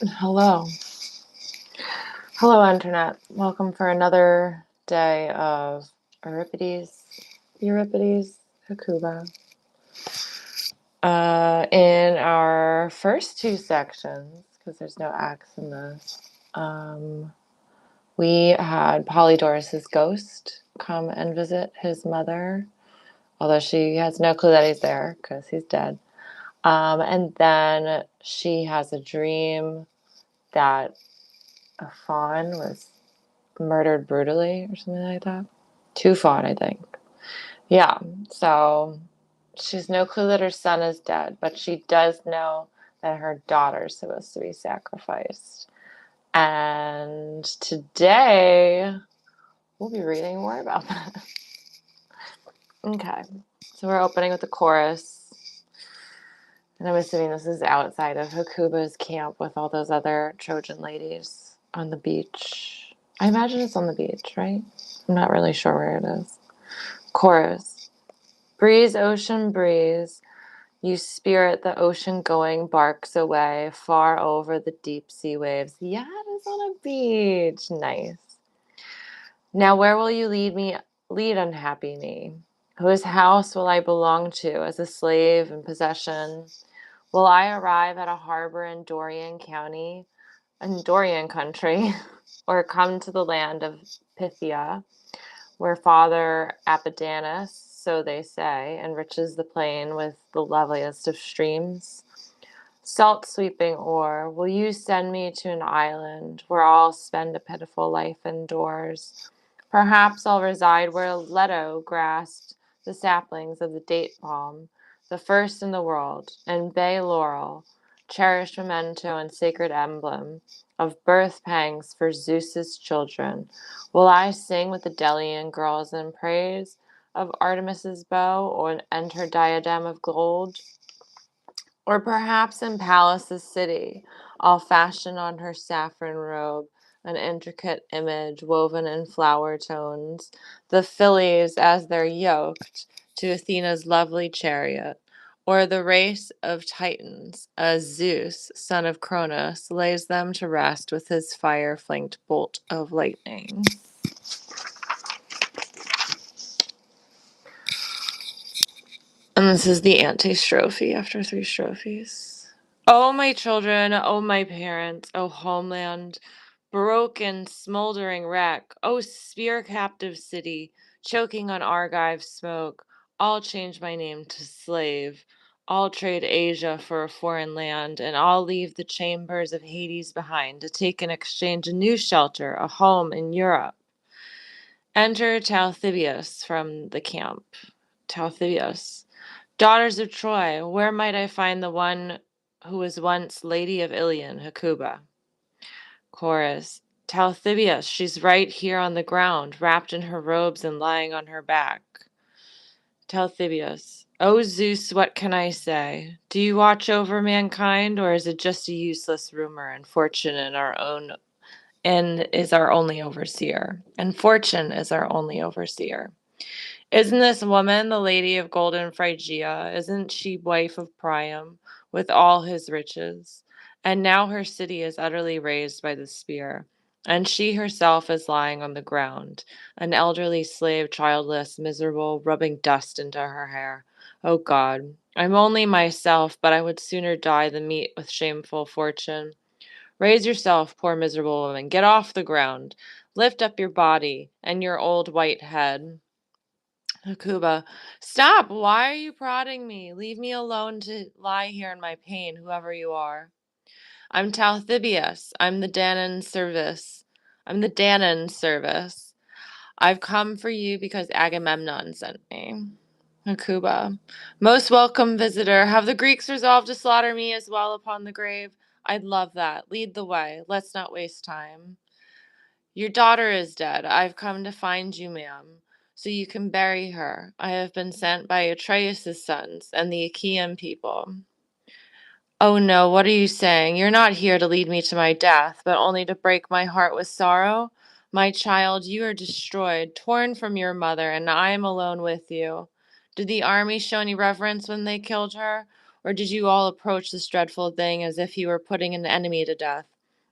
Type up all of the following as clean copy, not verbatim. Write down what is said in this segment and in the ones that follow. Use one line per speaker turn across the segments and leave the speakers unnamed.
Hello. Hello, Internet. Welcome for another day of Euripides, Hecuba. In our first two sections, because there's no X in this, we had Polydorus's ghost come and visit his mother, although she has no clue that he's there because he's dead. And then she has a dream that a fawn was murdered brutally or something like that. Two fawn, I think. Yeah, so she's no clue that her son is dead, but she does know that her daughter's supposed to be sacrificed. And today we'll be reading more about that. Okay, so we're opening with the chorus. And I'm assuming this is outside of Hecuba's camp with all those other Trojan ladies on the beach. I imagine it's on the beach, right? I'm not really sure where it is. Chorus. Breeze, ocean breeze, you spirit the ocean-going barks away, far over the deep sea waves. Yeah, it is on a beach. Nice. Now where will you lead unhappy me? Whose house will I belong to as a slave in possession? Will I arrive at a harbor in Dorian country, or come to the land of Pythia, where Father Apidanus, so they say, enriches the plain with the loveliest of streams? Salt sweeping o'er, will you send me to an island where I'll spend a pitiful life indoors? Perhaps I'll reside where Leto grasped the saplings of the date palm, the first in the world, and bay laurel, cherished memento and sacred emblem of birth pangs for Zeus's children. Will I sing with the Delian girls in praise of Artemis's bow and her diadem of gold? Or perhaps in Pallas's city, I'll fashion on her saffron robe an intricate image woven in flower tones, the fillies as they're yoked to Athena's lovely chariot, or the race of Titans, as Zeus, son of Cronus, lays them to rest with his fire-flanked bolt of lightning. And this is the antistrophe after three strophes. O my children, O my parents, O homeland, broken, smoldering wreck, O spear-captive city, choking on Argive smoke, I'll change my name to slave. I'll trade Asia for a foreign land, and I'll leave the chambers of Hades behind to take in exchange a new shelter, a home in Europe. Enter Talthybius from the camp. Talthybius. Daughters of Troy, where might I find the one who was once Lady of Ilion, Hecuba? Chorus. Talthybius, she's right here on the ground, wrapped in her robes and lying on her back. Talthybius. O Zeus, what can I say? Do you watch over mankind, or is it just a useless rumor, and fortune is our only overseer? And fortune is our only overseer. Isn't this woman the lady of golden Phrygia? Isn't she wife of Priam, with all his riches? And now her city is utterly razed by the spear, and she herself is lying on the ground, an elderly slave, childless, miserable, rubbing dust into her hair. Oh God, I'm only myself, but I would sooner die than meet with shameful fortune. Raise yourself, poor miserable woman, get off the ground, lift up your body and your old white head. Hecuba, stop! Why are you prodding me? Leave me alone to lie here in my pain, whoever you are. I'm Talthybius. I'm the Danaan service. I've come for you because Agamemnon sent me. Hecuba, most welcome visitor. Have the Greeks resolved to slaughter me as well upon the grave? I'd love that. Lead the way. Let's not waste time. Your daughter is dead. I've come to find you, ma'am, so you can bury her. I have been sent by Atreus' sons and the Achaean people. Oh no, what are you saying? You're not here to lead me to my death, but only to break my heart with sorrow? My child, you are destroyed, torn from your mother, and I am alone with you. Did the army show any reverence when they killed her? Or did you all approach this dreadful thing as if you were putting an enemy to death?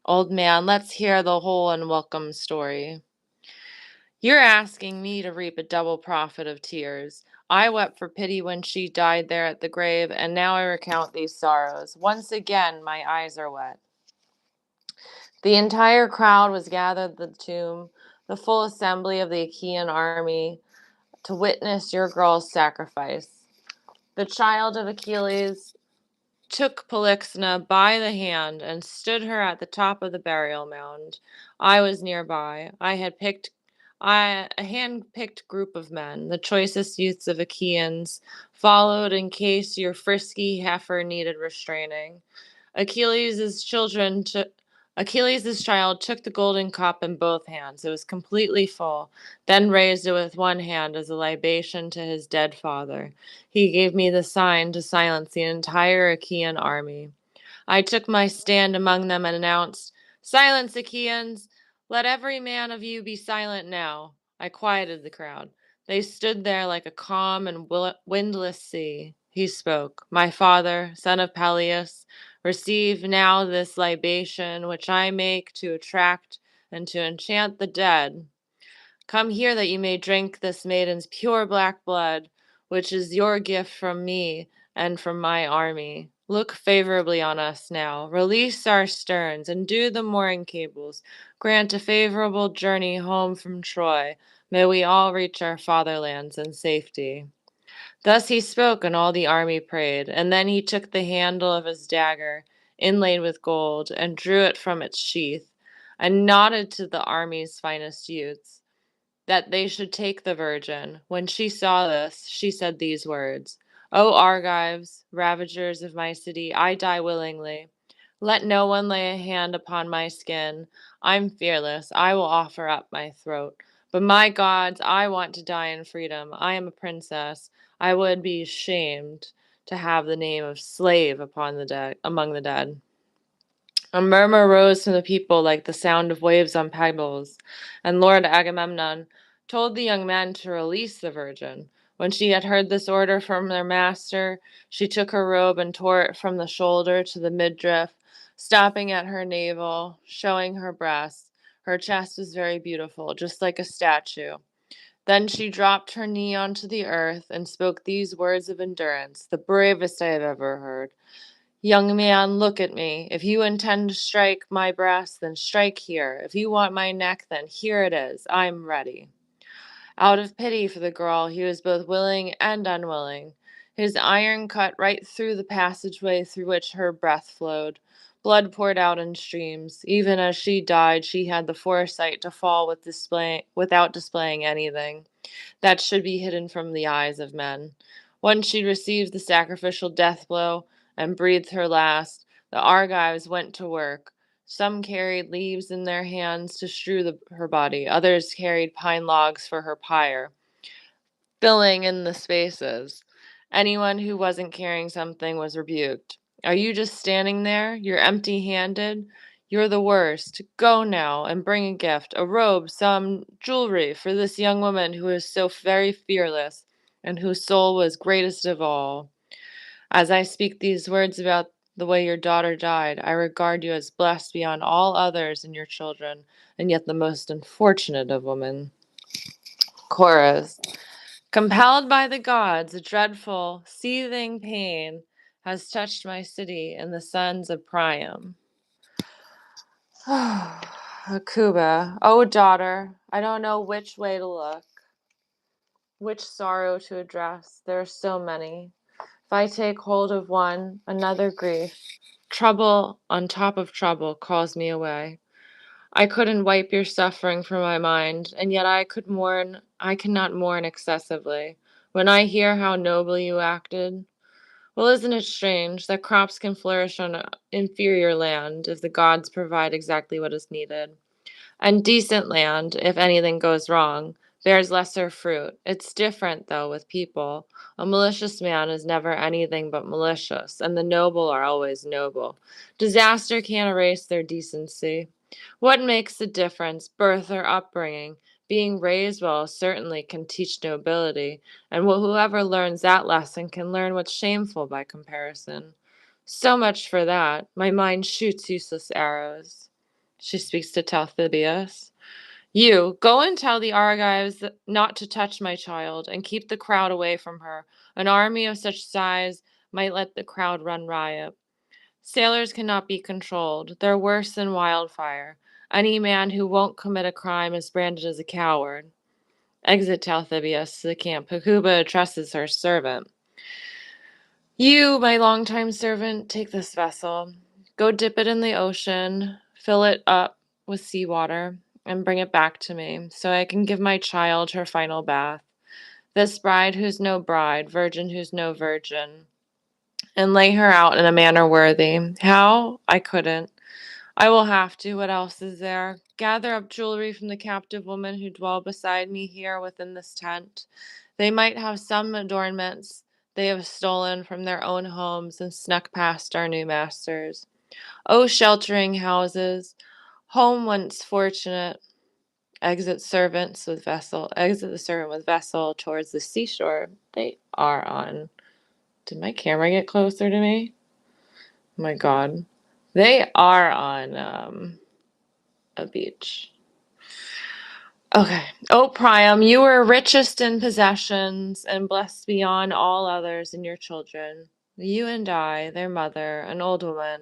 Old man, let's hear the whole unwelcome story. You're asking me to reap a double profit of tears. I wept for pity when she died there at the grave, and now I recount these sorrows. Once again, my eyes are wet. The entire crowd was gathered at the tomb, the full assembly of the Achaean army, to witness your girl's sacrifice. The child of Achilles took Polyxena by the hand and stood her at the top of the burial mound. I was nearby. A hand-picked group of men, the choicest youths of Achaeans, followed in case your frisky heifer needed restraining. Achilles' children took Achilles' child took the golden cup in both hands. It was completely full, then raised it with one hand as a libation to his dead father. He gave me the sign to silence the entire Achaean army. I took my stand among them and announced, "Silence, Achaeans! Let every man of you be silent now." I quieted the crowd. They stood there like a calm and windless sea. He spoke, "My father, son of Peleus, receive now this libation which I make to attract and to enchant the dead. Come here that you may drink this maiden's pure black blood, which is your gift from me and from my army. Look favorably on us now. Release our sterns, undo the mooring cables. Grant a favorable journey home from Troy. May we all reach our fatherlands in safety." Thus he spoke, and all the army prayed. And then he took the handle of his dagger, inlaid with gold, and drew it from its sheath, and nodded to the army's finest youths that they should take the virgin. When she saw this, she said these words, "O Argives, ravagers of my city, I die willingly. Let no one lay a hand upon my skin. I'm fearless. I will offer up my throat. But my gods, I want to die in freedom. I am a princess. I would be ashamed to have the name of slave upon the dead among the dead." A murmur rose from the people like the sound of waves on pebbles, and Lord Agamemnon told the young men to release the virgin. When she had heard this order from their master, she took her robe and tore it from the shoulder to the midriff, stopping at her navel, showing her breasts. Her chest was very beautiful, just like a statue. Then she dropped her knee onto the earth and spoke these words of endurance, the bravest I have ever heard. "Young man, look at me. If you intend to strike my breast, then strike here. If you want my neck, then here it is. I'm ready." Out of pity for the girl, he was both willing and unwilling. His iron cut right through the passageway through which her breath flowed. Blood poured out in streams. Even as she died, she had the foresight to fall without displaying anything that should be hidden from the eyes of men. Once she received the sacrificial death blow and breathed her last, the Argives went to work. Some carried leaves in their hands to strew her body, others carried pine logs for her pyre, filling in the spaces. Anyone who wasn't carrying something was rebuked. "Are you just standing there? You're empty handed? You're the worst. Go now and bring a gift, a robe, some jewelry for this young woman who is so very fearless and whose soul was greatest of all. As I speak these words about the way your daughter died, I regard you as blessed beyond all others and your children, and yet the most unfortunate of women." Chorus. "Compelled by the gods, a dreadful, seething pain has touched my city and the sons of Priam." Hecuba. "Oh, daughter, I don't know which way to look, which sorrow to address. There are so many. If I take hold of one, another grief, trouble on top of trouble, calls me away. I couldn't wipe your suffering from my mind, and yet I cannot mourn excessively. When I hear how nobly you acted, well, isn't it strange that crops can flourish on inferior land if the gods provide exactly what is needed? And decent land, if anything goes wrong, bears lesser fruit. It's different, though, with people. A malicious man is never anything but malicious, and the noble are always noble. Disaster can't erase their decency. What makes the difference, birth or upbringing? Being raised well certainly can teach nobility, and whoever learns that lesson can learn what's shameful by comparison. So much for that. My mind shoots useless arrows. She speaks to Talthybius. You, go and tell the Argives not to touch my child, and keep the crowd away from her. An army of such size might let the crowd run riot. Sailors cannot be controlled. They're worse than wildfire. Any man who won't commit a crime is branded as a coward. Exit Talthybius to the camp. Hecuba addresses her servant. You, my longtime servant, take this vessel. Go dip it in the ocean, fill it up with seawater, and bring it back to me, so I can give my child her final bath. This bride who's no bride, virgin who's no virgin, and lay her out in a manner worthy. How? I couldn't. I will have to. What else is there? Gather up jewelry from the captive women who dwell beside me here within this tent. They might have some adornments they have stolen from their own homes and snuck past our new masters. O sheltering houses, home once fortunate, exit the servant with vessel towards the seashore. They are on. Did my camera get closer to me? Oh my God. They are on a beach. Okay. O Priam, you are richest in possessions and blessed beyond all others in your children. You and I, their mother, an old woman,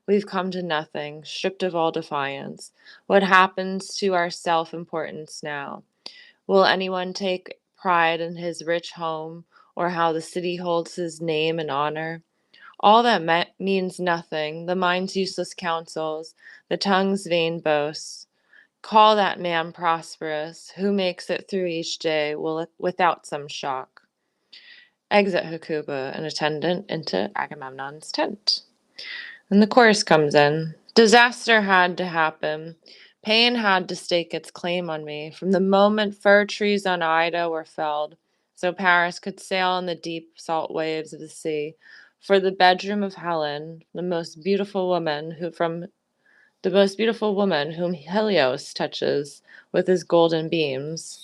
we've come to nothing, stripped of all defiance. What happens to our self-importance now? Will anyone take pride in his rich home or how the city holds his name and honor? All that means nothing, the mind's useless counsels, the tongue's vain boasts. Call that man prosperous, who makes it through each day without some shock. Exit Hecuba, an attendant, into Agamemnon's tent. And the chorus comes in. Disaster had to happen. Pain had to stake its claim on me from the moment fir trees on Ida were felled, so Paris could sail on the deep salt waves of the sea. For the bedroom of Helen, the most beautiful woman whom Helios touches with his golden beams.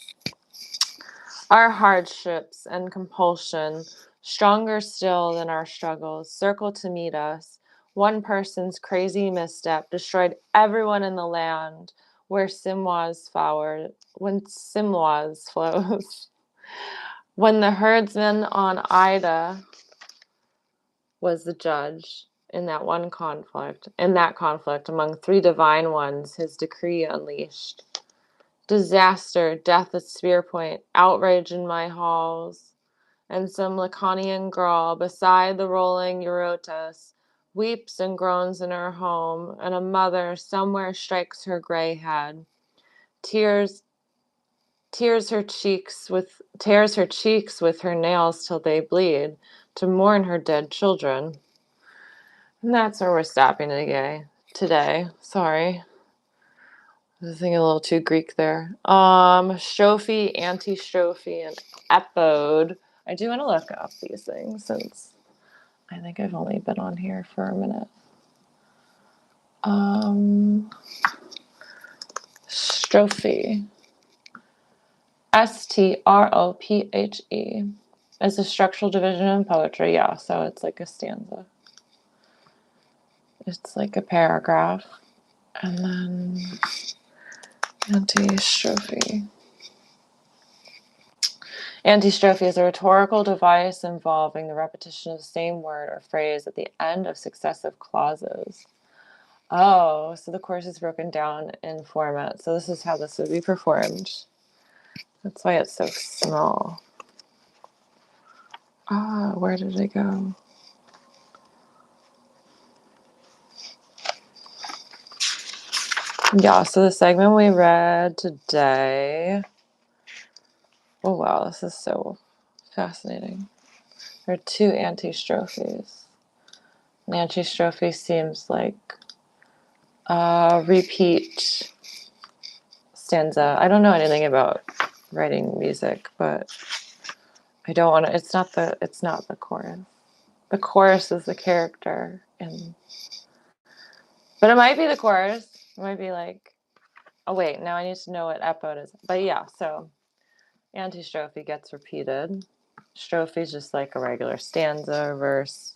Our hardships and compulsion, stronger still than our struggles, circle to meet us. One person's crazy misstep destroyed everyone in the land when Simwas flows. When the herdsman on Ida was the judge in that conflict among three divine ones, his decree unleashed. Disaster, death at spear point, outrage in my halls, and some Laconian girl beside the rolling Eurotas weeps and groans in her home, and a mother somewhere strikes her gray head, tears her cheeks with her nails till they bleed, to mourn her dead children. And that's where we're stopping today. Sorry. I was thinking a little too Greek there. Strophe, antistrophe, and epode. I do want to look up these things since I think I've only been on here for a minute. Strophe. Strophe is a structural division in poetry. Yeah, so it's like a stanza. It's like a paragraph. And then antistrophe. Antistrophe is a rhetorical device involving the repetition of the same word or phrase at the end of successive clauses. Oh, so the course is broken down in format. So this is how this would be performed. That's why it's so small. Where did it go? Yeah, so the segment we read today. Oh, wow, this is so fascinating. There are two antistrophes. An antistrophe seems like a repeat stanza. I don't know anything about writing music, but I don't want to. It's not the chorus. The chorus is the character, but it might be the chorus. It might be like, oh wait, now I need to know what epode is. But yeah, so antistrophe gets repeated. Strophe is just like a regular stanza or verse.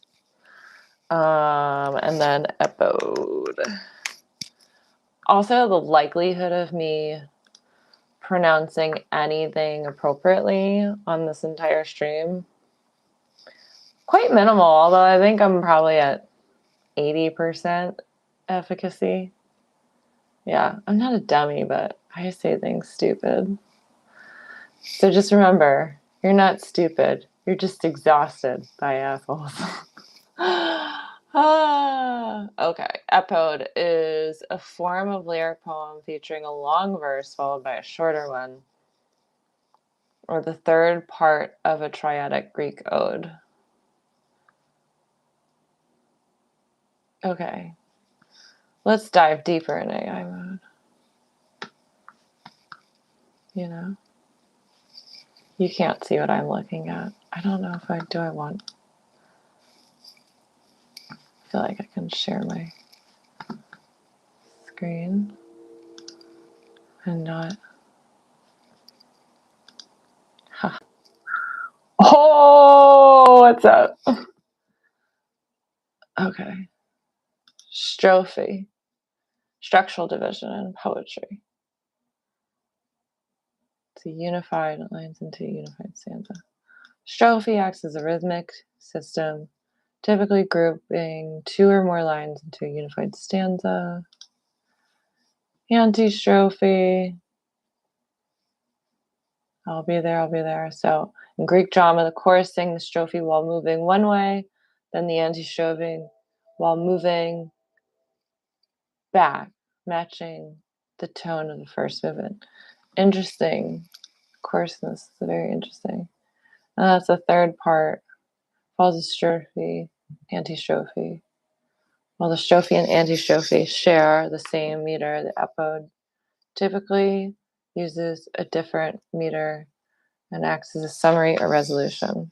And then epode. Also, the likelihood of me pronouncing anything appropriately on this entire stream, quite minimal, although I think I'm probably at 80% efficacy. Yeah, I'm not a dummy, but I say things stupid. So just remember, you're not stupid. You're just exhausted by assholes. Okay. Epode is a form of lyric poem featuring a long verse followed by a shorter one, or the third part of a triadic Greek ode. Okay. Let's dive deeper in AI mode. You know? You can't see what I'm looking at. I don't know if I want. I feel like I can share my screen and not. Huh. Oh, what's up? Okay. Strophe. Structural division in poetry. It's a unified lines into a unified stanza. Strophe acts as a rhythmic system, typically grouping two or more lines into a unified stanza. Antistrophe. I'll be there. So in Greek drama, the chorus sang the strophe while moving one way, then the antistrophe while moving back, matching the tone of the first movement. Interesting. Coarseness is very interesting. And that's the third part. Follows the strophe, antistrophe. While the strophe and antistrophe share the same meter, the epode typically uses a different meter and acts as a summary or resolution.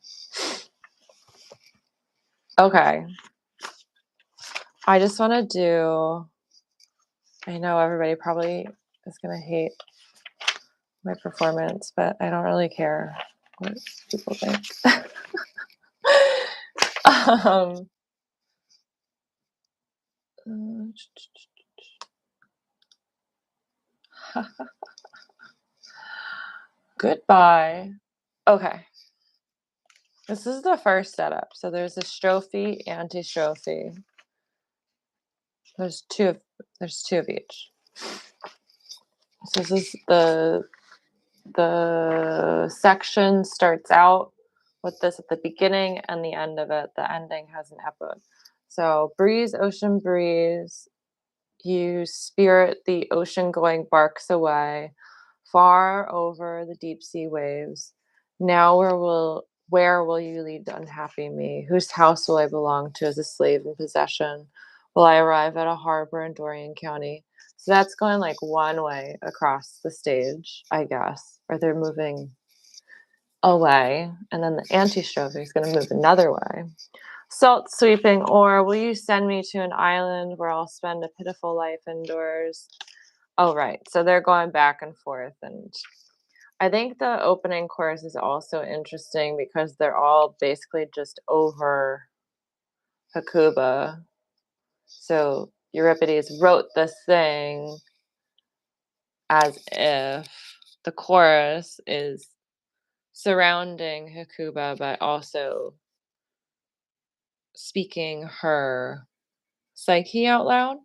Okay. I just want to do, I know everybody probably is going to hate my performance, but I don't really care what people think. Goodbye. Okay. This is the first setup. So there's a strophe, antistrophe. There's two of each. So this is the section starts out with this at the beginning and the end of it. The ending has an epode. So breeze, ocean breeze, you spirit the ocean-going barks away, far over the deep sea waves. Now where will you lead the unhappy me? Whose house will I belong to as a slave in possession? Will I arrive at a harbor in Dorian County? So that's going like one way across the stage, I guess. Or they're moving away, and then the antistrophe is going to move another way. Salt sweeping, or will you send me to an island where I'll spend a pitiful life indoors? Oh, right. So they're going back and forth. And I think the opening chorus is also interesting because they're all basically just over Hecuba. So Euripides wrote this thing as if the chorus is surrounding Hecuba, but also speaking her psyche out loud.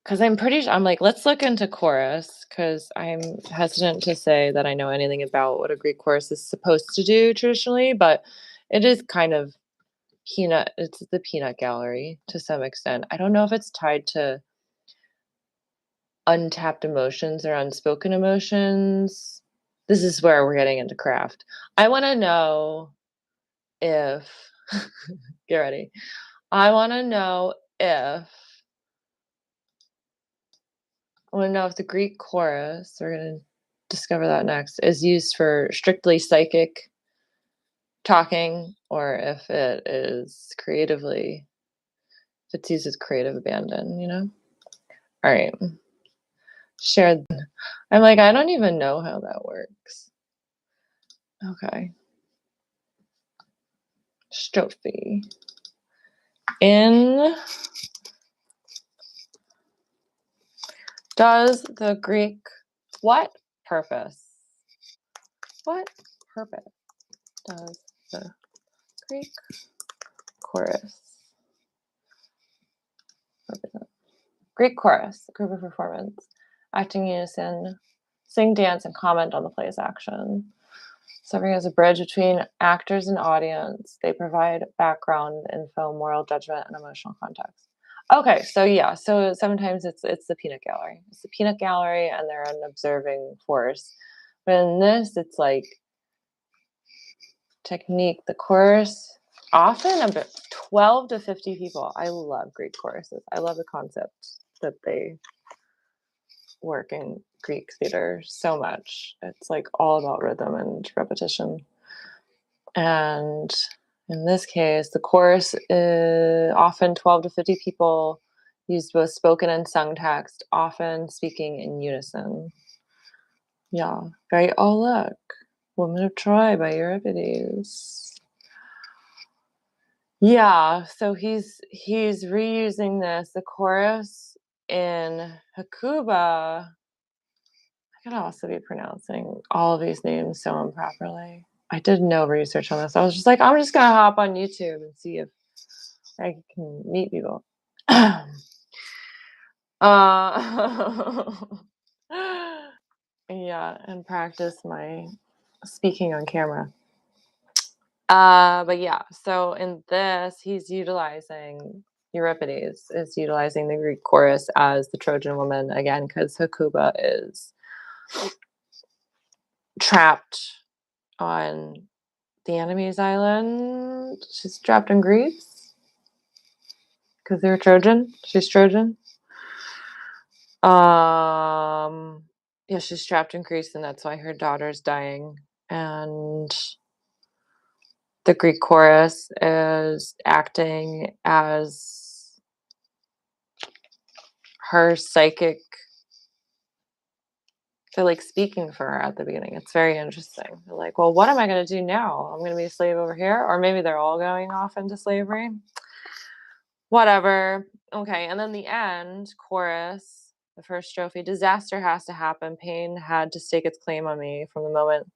Because I'm like, let's look into chorus, because I'm hesitant to say that I know anything about what a Greek chorus is supposed to do traditionally, but it is kind of it's the peanut gallery to some extent. I don't know if it's tied to untapped emotions or unspoken emotions. This is where we're getting into craft. I want to know if, get ready. I want to know if the Greek chorus, we're going to discover that next, is used for strictly psychic talking, or if it's used as creative abandon, you know? All right. Share. I'm like, I don't even know how that works. Okay. Strophe. In Does the Greek, what purpose? What purpose does the Greek chorus represent? Greek chorus, a group of performance, acting in unison, sing, dance, and comment on the play's action. Serving as a bridge between actors and audience, they provide background info, moral judgment, and emotional context. Okay, so yeah, so sometimes it's the peanut gallery. It's the peanut gallery, and they're an observing force. But in this, it's like technique. The chorus, often about 12 to 50 people. I love Greek choruses. I love the concept that they work in Greek theater so much. It's like all about rhythm and repetition. And in this case, the chorus is often 12 to 50 people, use both spoken and sung text, often speaking in unison. Yeah, very, oh look, Woman of Troy by Euripides. Yeah, so he's reusing this. The chorus in Hecuba, I could also be pronouncing all of these names so improperly. I did no research on this. I was just like, I'm just gonna hop on YouTube and see if I can meet people. Yeah, and practice my speaking on camera. But yeah, so in this, he's utilizing Euripides is utilizing the Greek chorus as the Trojan woman again, because Hecuba is trapped on the enemy's island. She's trapped in Greece because they're Trojan. She's Trojan. Yeah, she's trapped in Greece, and that's why her daughter's dying. And the Greek chorus is acting as her psychic. They're like speaking for her at the beginning. It's very interesting. They're like, well, what am I going to do now? I'm going to be a slave over here? Or maybe they're all going off into slavery. Whatever. Okay. And then the end chorus, the first strophe, disaster has to happen. Pain had to stake its claim on me from the moment.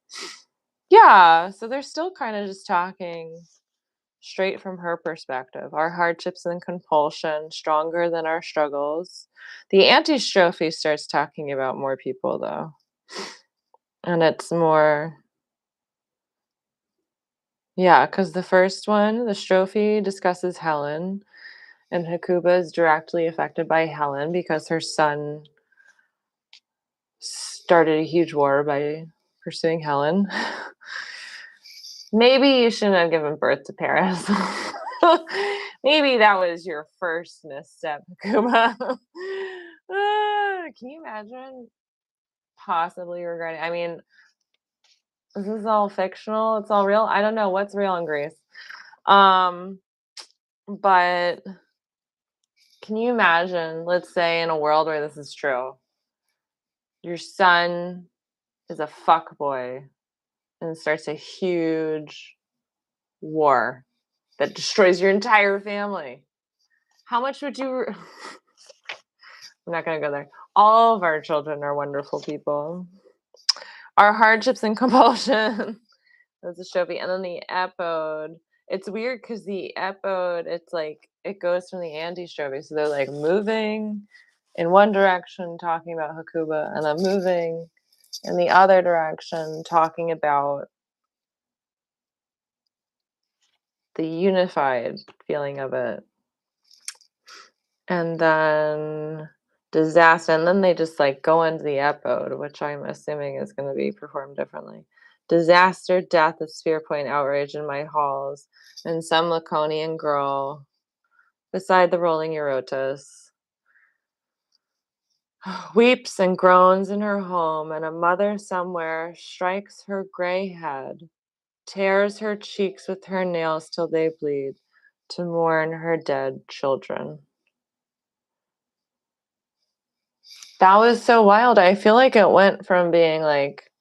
Yeah. So they're still kind of just talking straight from her perspective. Our hardships and compulsion, stronger than our struggles. The antistrophe starts talking about more people, though. And it's more, yeah, because the first one, the strophe, discusses Helen, and Hecuba is directly affected by Helen because her son started a huge war by pursuing Helen. Maybe you shouldn't have given birth to Paris. Maybe that was your first misstep, Hecuba. Can you imagine possibly regretting? I mean, this is all fictional. It's all real. I don't know what's real in Greece. But can you imagine, let's say in a world where this is true, your son is a fuckboy and starts a huge war that destroys your entire family. How much would you... I'm not going to go there. All of our children are wonderful people. Our hardships and compulsion. That's a strophe. And then the epode. It's weird because the epode, it's like, it goes from the antistrophe. So they're like moving in one direction, talking about Hecuba, and then moving in the other direction, talking about the unified feeling of it. And then disaster. And then they just like go into the epode, which I'm assuming is going to be performed differently. Disaster, death of spear point, outrage in my halls, and some Laconian girl beside the rolling Eurotas weeps and groans in her home, and a mother somewhere strikes her gray head, tears her cheeks with her nails till they bleed, to mourn her dead children. That was so wild. I feel like it went from being like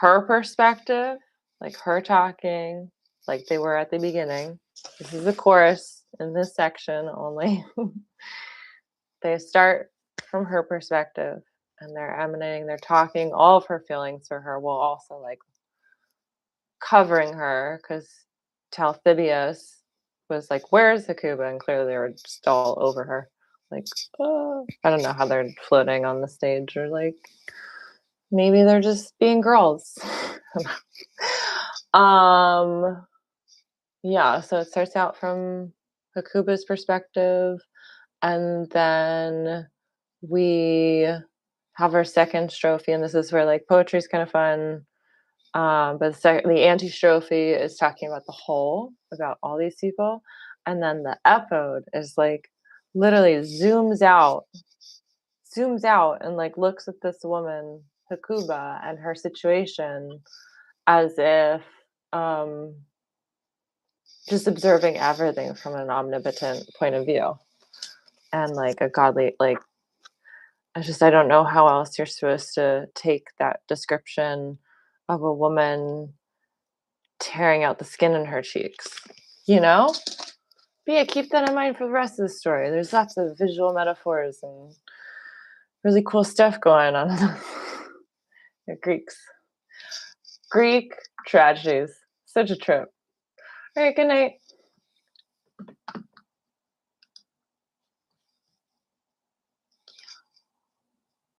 her perspective, like her talking, like they were at the beginning. This is the chorus in this section only. They start from her perspective, and they're emanating, they're talking all of her feelings for her while also like covering her because Talthybius was like, "Where's Hecuba?" And clearly they were just all over her. Like, oh, I don't know how they're floating on the stage, or like maybe they're just being girls. Yeah, so it starts out from Hecuba's perspective, and then we have our second strophe, and this is where like poetry is kind of fun. But the antistrophe is talking about the whole, about all these people, and then the epode is like literally zooms out, and like looks at this woman Hecuba and her situation as if um, just observing everything from an omnipotent point of view, and like a godly like I don't know how else you're supposed to take that description of a woman tearing out the skin in her cheeks, you know? But yeah, keep that in mind for the rest of the story. There's lots of visual metaphors and really cool stuff going on. The Greek tragedies. Such a trip. All right, good night.